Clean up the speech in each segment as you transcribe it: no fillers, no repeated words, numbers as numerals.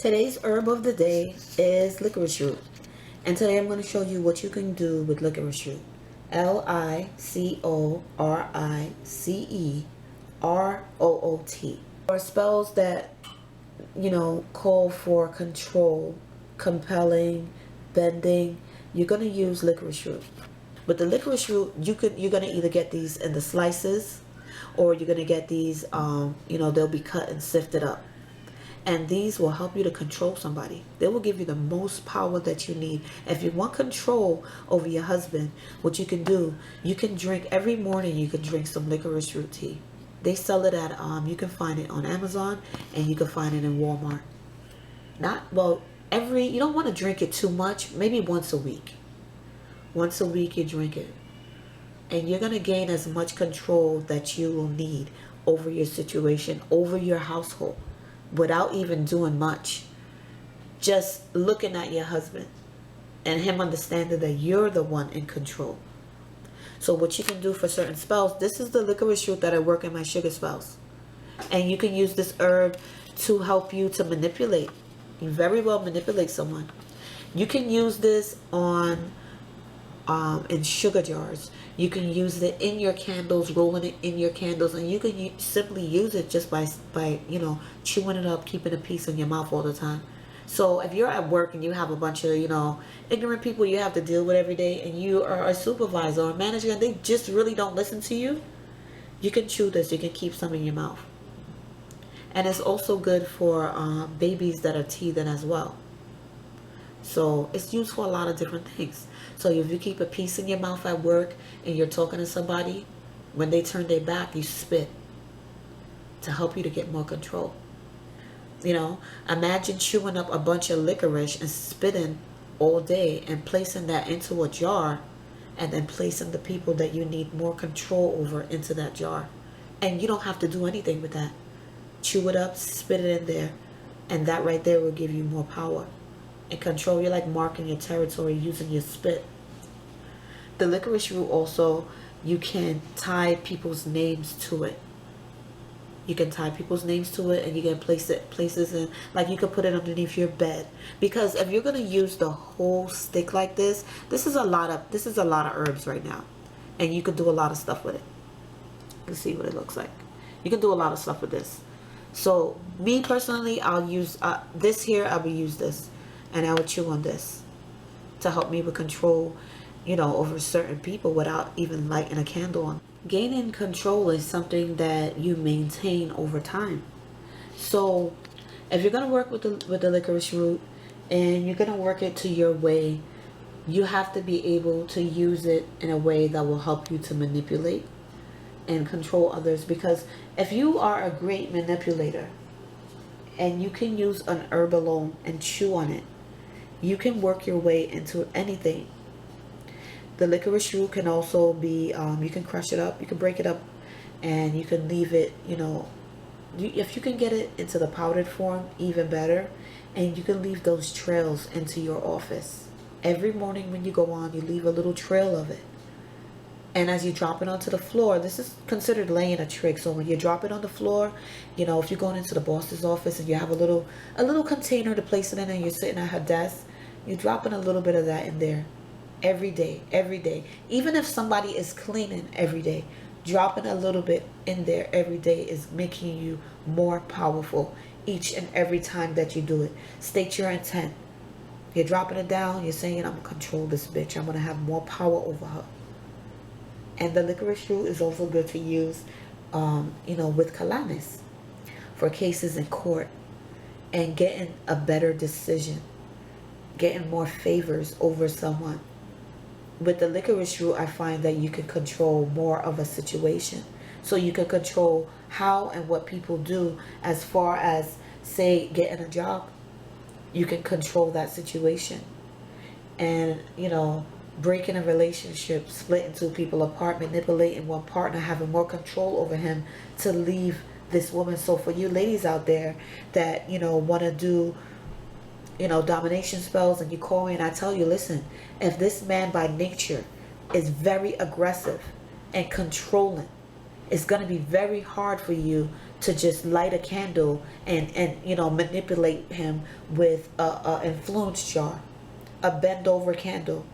Today's herb of the day is licorice root. And today I'm going to show you what you can do with licorice root. Licoriceroot. Or spells that, call for control, compelling, bending. You're going to use licorice root. With the licorice root, you're going to either get these in the slices, or you're going to get these, they'll be cut and sifted up. And these will help you to control somebody. They will give you the most power that you need. If you want control over your husband, what you can do, you can drink every morning. You can drink some licorice root tea. They sell it at, you can find it on Amazon, and you can find it in Walmart. You don't want to drink it too much, maybe once a week. Once a week you drink it. And you're going to gain as much control that you will need over your situation, over your household, without even doing much. Just looking at your husband and him understanding that you're the one in control. So what you can do for certain spells, this is the licorice root that I work in my sugar spells. And you can use this herb to help you to manipulate. You very well manipulate someone. You can use this on in sugar jars. You can use it in your candles, rolling it in your candles, and you can simply use it just by chewing it up, keeping a piece in your mouth all the time. So if you're at work and you have a bunch of ignorant people you have to deal with every day, and you are a supervisor or a manager and they just really don't listen to you, you can chew this. You can keep some in your mouth. And it's also good for babies that are teething as well. So it's used for a lot of different things. So if you keep a piece in your mouth at work and you're talking to somebody, when they turn their back, you spit to help you to get more control. Imagine chewing up a bunch of licorice and spitting all day and placing that into a jar, and then placing the people that you need more control over into that jar. And you don't have to do anything with that. Chew it up, spit it in there, and that right there will give you more power and control. You're like marking your territory using your spit. The licorice root also, you can tie people's names to it. You can tie people's names to it, and you can place it places in, like you could put it underneath your bed. Because if you're gonna use the whole stick like this, this is a lot of herbs right now, and you could do a lot of stuff with it. You can see what it looks like. You can do a lot of stuff with this. So me personally, I'll use this here. I will use this, and I would chew on this to help me with control, over certain people without even lighting a candle on. Gaining control is something that you maintain over time. So if you're going to work with the licorice root, and you're going to work it to your way, you have to be able to use it in a way that will help you to manipulate and control others. Because if you are a great manipulator and you can use an herb alone and chew on it, you can work your way into anything. The licorice root can also be, you can crush it up, you can break it up, and you can leave it, if you can get it into the powdered form, even better. And you can leave those trails into your office. Every morning when you go on, you leave a little trail of it. And as you drop it onto the floor, this is considered laying a trick. So when you drop it on the floor, if you're going into the boss's office and you have a little container to place it in, and you're sitting at her desk, you're dropping a little bit of that in there. Every day. Even if somebody is cleaning every day, dropping a little bit in there every day is making you more powerful each and every time that you do it. State your intent. You're dropping it down. You're saying, I'm going to control this bitch. I'm going to have more power over her. And the licorice root is also good to use, with calamus for cases in court and getting a better decision, getting more favors over someone. With the licorice root, I find that you can control more of a situation. So you can control how and what people do, as far as, say, getting a job. You can control that situation. And, breaking a relationship, splitting two people apart, manipulating one partner, having more control over him to leave this woman. So for you ladies out there that, want to do domination spells, and you call me and I tell you, listen, if this man by nature is very aggressive and controlling, it's going to be very hard for you to just light a candle and you know, manipulate him with a influence jar, a bend over candle.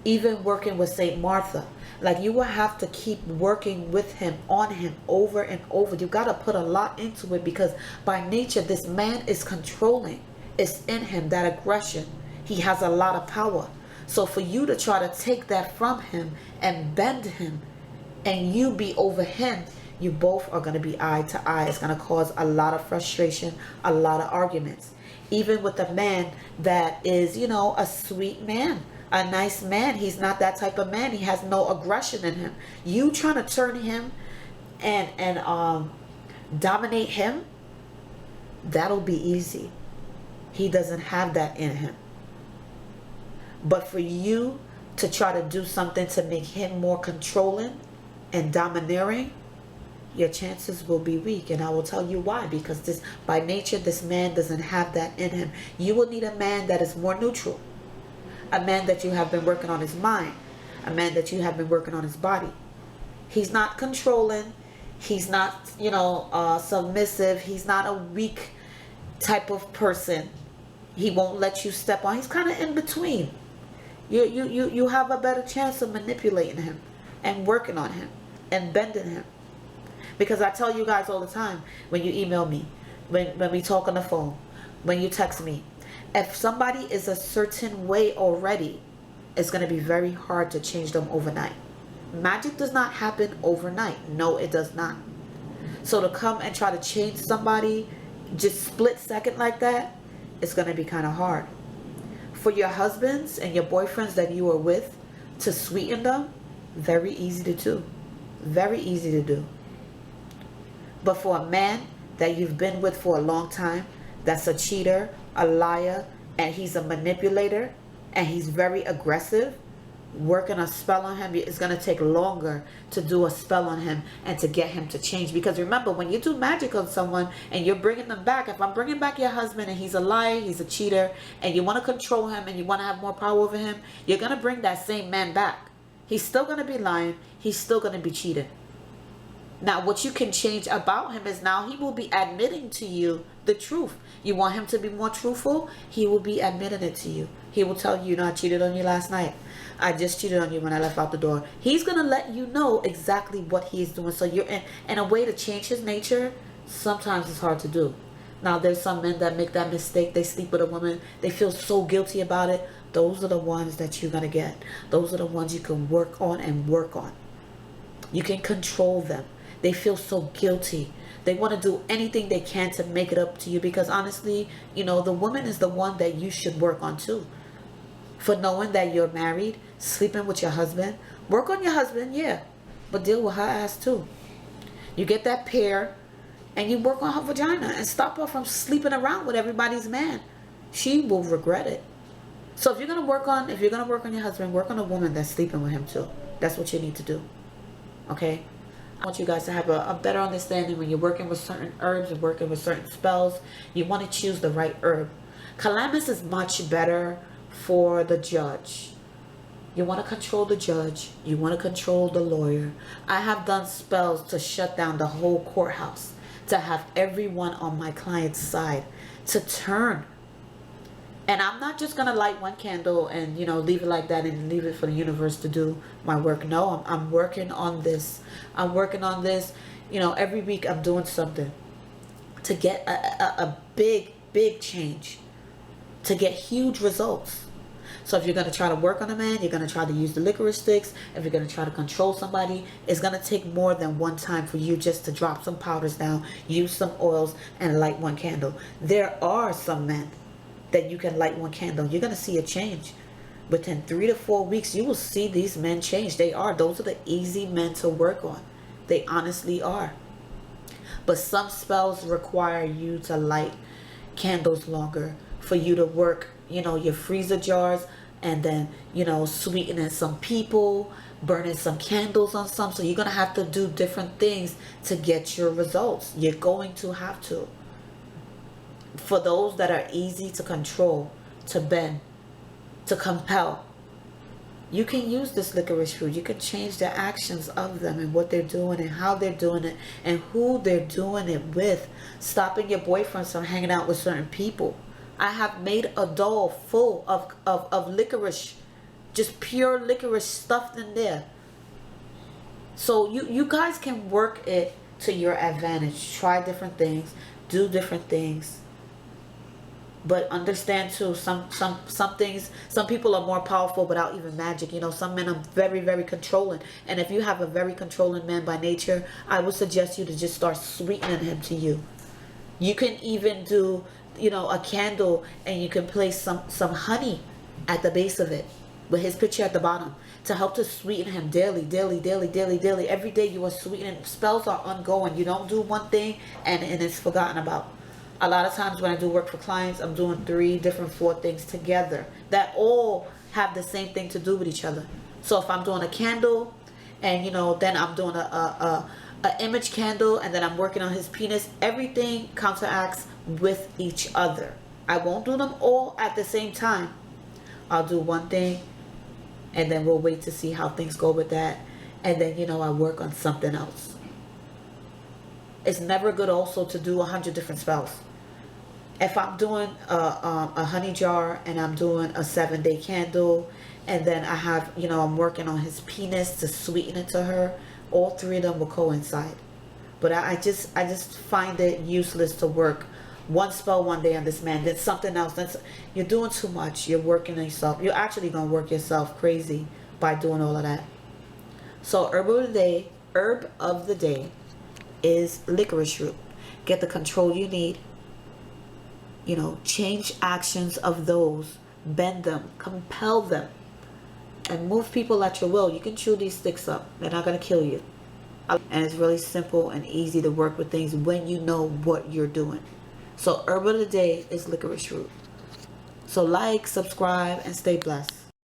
Even working with Saint Martha, like, you will have to keep working with him, on him, over and over. You got to put a lot into it, because by nature this man is controlling. It's in him, that aggression. He has a lot of power. So for you to try to take that from him and bend him, and you be over him, you both are going to be eye to eye. It's going to cause a lot of frustration, a lot of arguments. Even with a man that is, you know, a sweet man, a nice man, he's not that type of man. He has no aggression in him. You trying to turn him and dominate him, that'll be easy. He doesn't have that in him. But for you to try to do something to make him more controlling and domineering, your chances will be weak. And I will tell you why. Because this, by nature, this man doesn't have that in him. You will need a man that is more neutral. A man that you have been working on his mind. A man that you have been working on his body. He's not controlling. He's not, you know, submissive. He's not a weak type of person. He won't let you step on. He's kind of in between. You have a better chance of manipulating him and working on him and bending him. Because I tell you guys all the time, when you email me, when we talk on the phone, when you text me, if somebody is a certain way already, it's going to be very hard to change them overnight. Magic does not happen overnight. No, it does not. So to come and try to change somebody just split second like that, it's going to be kind of hard. For your husbands and your boyfriends that you are with, to sweeten them, very easy to do. Very easy to do. But for a man that you've been with for a long time, that's a cheater, a liar, and he's a manipulator, and he's very aggressive, working a spell on him, it's going to take longer to do a spell on him and to get him to change. Because remember, when you do magic on someone and you're bringing them back, if I'm bringing back your husband and he's a liar, he's a cheater, and you want to control him and you want to have more power over him, you're going to bring that same man back. He's still going to be lying. He's still going to be cheating. Now, what you can change about him is now he will be admitting to you the truth. You want him to be more truthful? He will be admitting it to you. He will tell you, I cheated on you last night. I just cheated on you when I left out the door. He's going to let you know exactly what he's doing. So you're in a way to change his nature. Sometimes it's hard to do. Now, there's some men that make that mistake. They sleep with a woman. They feel so guilty about it. Those are the ones that you're going to get. Those are the ones you can work on and work on. You can control them. They feel so guilty. They want to do anything they can to make it up to you, because honestly, the woman is the one that you should work on too. For knowing that you're married, sleeping with your husband, work on your husband, yeah, but deal with her ass too. You get that pair and you work on her vagina and stop her from sleeping around with everybody's man. She will regret it. So if you're gonna work on your husband, work on a woman that's sleeping with him too. That's what you need to do. Okay? I want you guys to have a better understanding when you're working with certain herbs and working with certain spells. You want to choose the right herb. Calamus is much better for the judge. You want to control the judge. You want to control the lawyer. I have done spells to shut down the whole courthouse, to have everyone on my client's side, to turn. And I'm not just going to light one candle and, leave it like that and leave it for the universe to do my work. No, I'm working on this. I'm working on this. Every week I'm doing something to get a big, big change, to get huge results. So if you're going to try to work on a man, you're going to try to use the licorice sticks. If you're going to try to control somebody, it's going to take more than one time for you just to drop some powders down, use some oils, and light one candle. There are some men that you can light one candle. You're going to see a change. Within 3 to 4 weeks, you will see these men change. Those are the easy men to work on. They honestly are. But some spells require you to light candles longer, for you to work, your freezer jars, and then, sweetening some people, burning some candles on some. So you're going to have to do different things to get your results. You're going to have to. For those that are easy to control, to bend, to compel, You can use this licorice root. You can change the actions of them and what they're doing and how they're doing it and who they're doing it with. Stopping your boyfriends from hanging out with certain people. I have made a doll full of licorice, just pure licorice stuffed in there. So you guys can work it to your advantage. Try different things, do different things. But understand too, some things, some people are more powerful without even magic. You know, some men are very, very controlling. And if you have a very controlling man by nature, I would suggest you to just start sweetening him to you. You can even do, you know, a candle, and you can place some honey at the base of it with his picture at the bottom to help to sweeten him daily, daily, daily, daily, daily. Every day you are sweetening. Spells are ongoing. You don't do one thing and it's forgotten about. A lot of times when I do work for clients, I'm doing 3 different 4 things together that all have the same thing to do with each other. So if I'm doing a candle, and you know, then I'm doing a image candle, and then I'm working on his penis, everything counteracts with each other. I won't do them all at the same time. I'll do one thing, and then we'll wait to see how things go with that, and then, you know, I work on something else. It's never good also to do 100 different spells. If I'm doing a honey jar and I'm doing a 7-day candle, and then I have, you know, I'm working on his penis to sweeten it to her, all 3 of them will coincide. But I just find it useless to work one spell one day on this man, then something else. You're doing too much. You're working on yourself. You're actually gonna work yourself crazy by doing all of that. So herb of the day is licorice root. Get the control you need. You know, change actions of those, bend them, compel them, and move people at your will. You can chew these sticks up. They're not going to kill you. And it's really simple and easy to work with things when you know what you're doing. So herb of the day is licorice root. So like, subscribe, and stay blessed.